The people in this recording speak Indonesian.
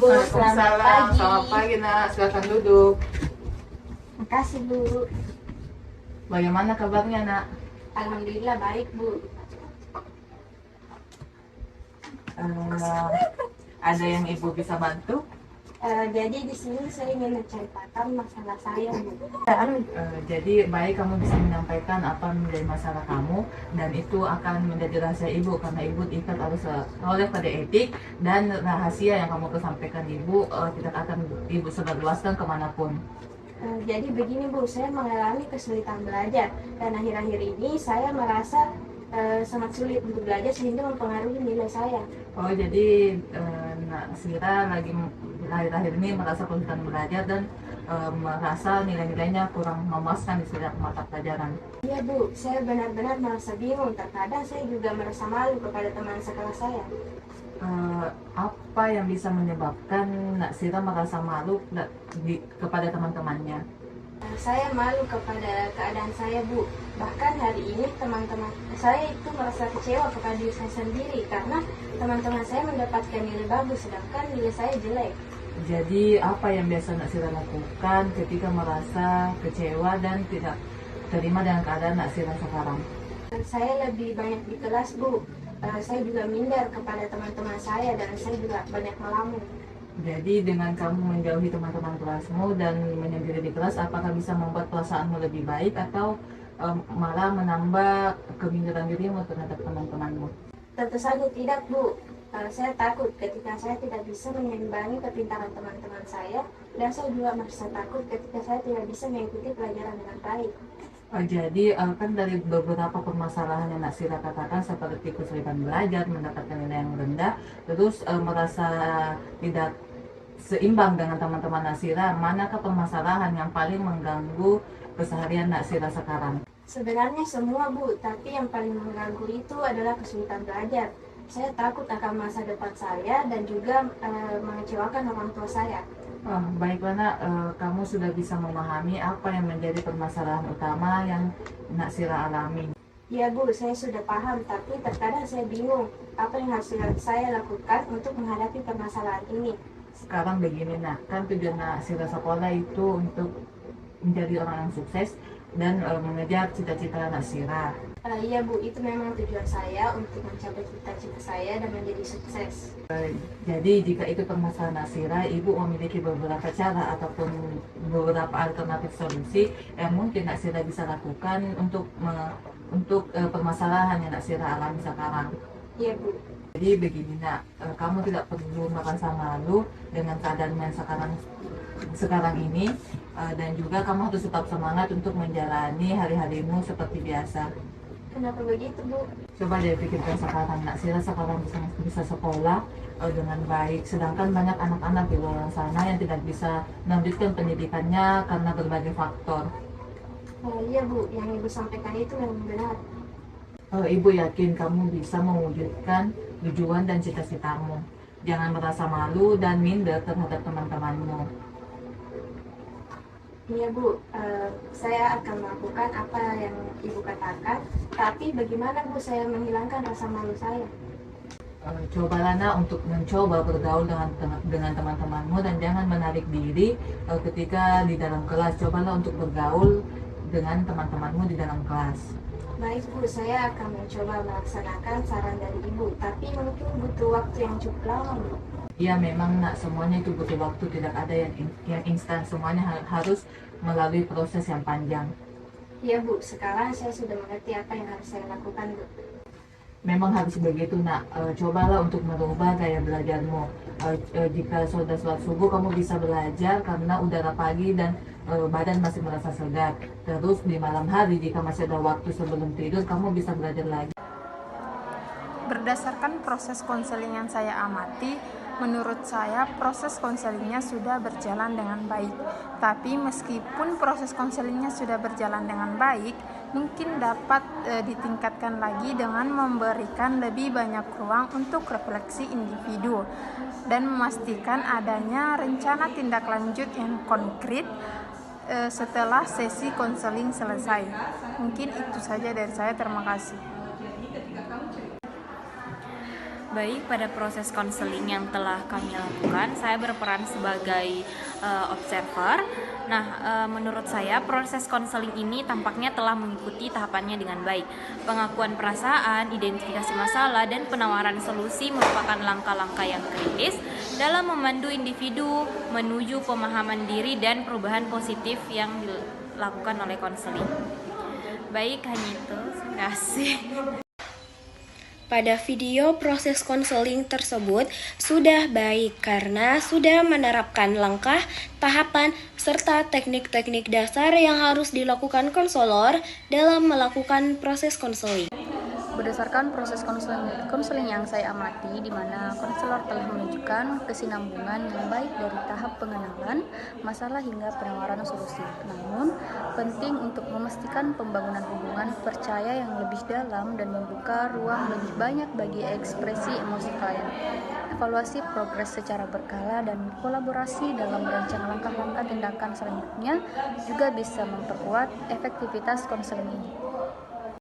Bu. Selamat Waalaikumsalam. pagi. Selamat pagi nak, silakan duduk. Makasih Bu. Bagaimana kabarnya nak? Alhamdulillah baik Bu. Ada yang ibu bisa bantu? Jadi di sini saya ingin menceritakan masalah saya Bu. Jadi baik kamu bisa menyampaikan apa menjadi masalah kamu, dan itu akan menjadi rahasia ibu karena ibu terikat oleh kode etik, dan rahasia yang kamu sampaikan ibu tidak akan ibu sebarluaskan kemanapun. Jadi begini Bu, saya mengalami kesulitan belajar dan akhir-akhir ini saya merasa sangat sulit untuk belajar sehingga mempengaruhi nilai saya. Oh jadi Nak Sira lagi akhir-akhir ini merasa kesulitan belajar dan merasa nilai-nilainya kurang memuaskan di setiap mata pelajaran. Iya Bu, saya benar-benar merasa bingung. Terkadang saya juga merasa malu kepada teman sekelas saya. Apa yang bisa menyebabkan Nak Sira merasa malu kepada teman-temannya? Saya malu kepada keadaan saya Bu. Bahkan hari ini teman-teman saya itu merasa kecewa kepada diri saya sendiri karena teman-teman saya mendapatkan nilai bagus sedangkan nilai saya jelek. Jadi apa yang biasa Nak Sira lakukan ketika merasa kecewa dan tidak terima dengan keadaan Nak Sira sekarang? Saya lebih banyak di kelas Bu. Saya juga minder kepada teman-teman saya dan saya juga banyak melamun. Jadi dengan kamu menjauhi teman-teman kelasmu dan menyendiri di kelas, apakah bisa membuat perasaanmu lebih baik atau malah menambah keminderan dirimu terhadap teman-temanmu? Tentu saja tidak Bu. Saya takut ketika saya tidak bisa menyeimbangi kepintaran teman-teman saya dan saya juga merasa takut ketika saya tidak bisa mengikuti pelajaran dengan baik. Jadi kan dari beberapa permasalahan yang Nak Sira katakan seperti kesulitan belajar, mendapatkan nilai yang rendah, terus merasa tidak seimbang dengan teman-teman Nak Sira, manakah permasalahan yang paling mengganggu keseharian Nak Sira sekarang? Sebenarnya semua Bu, tapi yang paling mengganggu itu adalah kesulitan belajar. Saya takut akan masa depan saya dan juga mengecewakan orang tua saya. Baiklah Nak, kamu sudah bisa memahami apa yang menjadi permasalahan utama yang Nak Sira alami. Ya Bu, saya sudah paham, tapi terkadang saya bingung apa yang harus saya lakukan untuk menghadapi permasalahan ini. Sekarang begini Nak, kan tujuan Nak Sira sekolah itu untuk menjadi orang yang sukses dan mengejar cita-cita Nak Sira. Iya Bu, itu memang tujuan saya untuk mencapai cita-cita saya dan menjadi sukses. Jadi jika itu permasalahan Nak Sira, Ibu memiliki beberapa cara ataupun beberapa alternatif solusi yang mungkin Nak Sira bisa lakukan untuk permasalahan yang Nak Sira alami sekarang. Iya Bu. Jadi begini Nak, kamu tidak perlu merasa malu dengan keadaan yang sekarang ini, dan juga kamu harus tetap semangat untuk menjalani hari-harimu seperti biasa. Kenapa begitu Bu? Coba deh pikirkan sekarang, Nak Sira sekarang bisa sekolah dengan baik, sedangkan banyak anak-anak di luar sana yang tidak bisa melanjutkan pendidikannya karena berbagai faktor. Iya Bu, yang Ibu sampaikan itu memang benar. Ibu yakin kamu bisa mewujudkan tujuan dan cita-citamu. Jangan merasa malu dan minder terhadap teman-temanmu. Iya Bu, saya akan melakukan apa yang Ibu katakan. Tapi bagaimana Bu saya menghilangkan rasa malu saya? Cobalah Nak untuk mencoba bergaul dengan teman-temanmu dan jangan menarik diri ketika di dalam kelas. Cobalah untuk bergaul dengan teman-temanmu di dalam kelas. Baik Bu, saya akan mencoba melaksanakan saran dari Ibu. Tapi mungkin butuh waktu yang cukup lama Bu. Ya memang Nak, semuanya itu butuh waktu, tidak ada yang instan, semuanya harus melalui proses yang panjang. Iya Bu, sekarang saya sudah mengerti apa yang harus saya lakukan Bu. Memang harus begitu Nak, cobalah untuk merubah gaya belajarmu. Jika sudah sholat subuh kamu bisa belajar karena udara pagi dan badan masih merasa segar. Terus di malam hari jika masih ada waktu sebelum tidur kamu bisa belajar lagi. Berdasarkan proses konseling yang saya amati, menurut saya proses konselingnya sudah berjalan dengan baik. Tapi meskipun proses konselingnya sudah berjalan dengan baik, mungkin dapat ditingkatkan lagi dengan memberikan lebih banyak ruang untuk refleksi individu dan memastikan adanya rencana tindak lanjut yang konkret setelah sesi konseling selesai. Mungkin itu saja dari saya, terima kasih. Baik, pada proses konseling yang telah kami lakukan, saya berperan sebagai observer. Nah, menurut saya proses konseling ini tampaknya telah mengikuti tahapannya dengan baik. Pengakuan perasaan, identifikasi masalah, dan penawaran solusi merupakan langkah-langkah yang kritis dalam memandu individu menuju pemahaman diri dan perubahan positif yang dilakukan oleh konseling. Baik, hanya itu. Terima kasih. Pada video proses konseling tersebut sudah baik karena sudah menerapkan langkah, tahapan, serta teknik-teknik dasar yang harus dilakukan konselor dalam melakukan proses konseling. Berdasarkan proses konseling yang saya amati, di mana konselor telah menunjukkan kesinambungan yang baik dari tahap pengenalan masalah hingga penawaran solusi. Namun, penting untuk memastikan pembangunan hubungan percaya yang lebih dalam dan membuka ruang lebih banyak bagi ekspresi emosi klien. Evaluasi progres secara berkala dan kolaborasi dalam merancang langkah-langkah tindakan selanjutnya juga bisa memperkuat efektivitas konseling ini.